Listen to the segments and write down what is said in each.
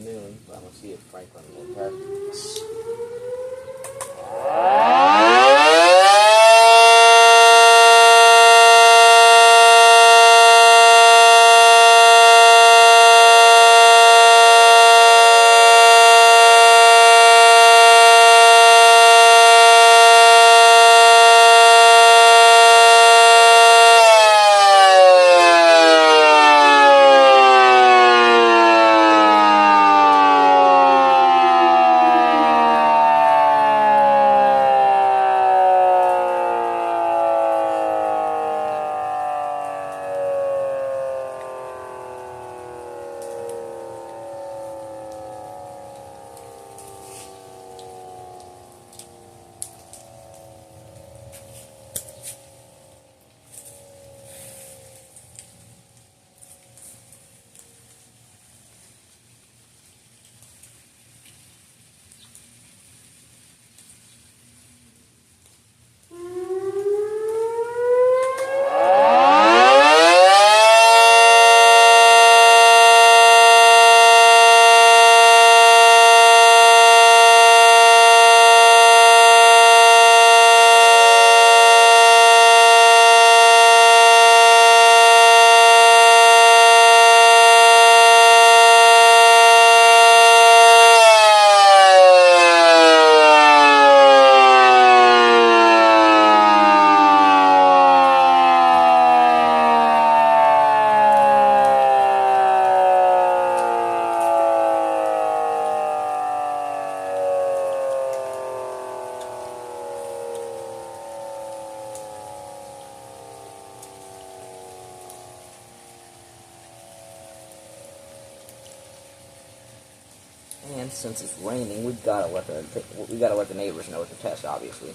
noon, but I'm going to see if Franklin will test. And since it's raining, we gotta let the neighbors know it's a test, obviously.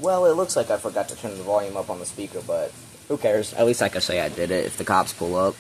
Well, it looks like I forgot to turn the volume up on the speaker, but who cares? At least I can say I did it if the cops pull up.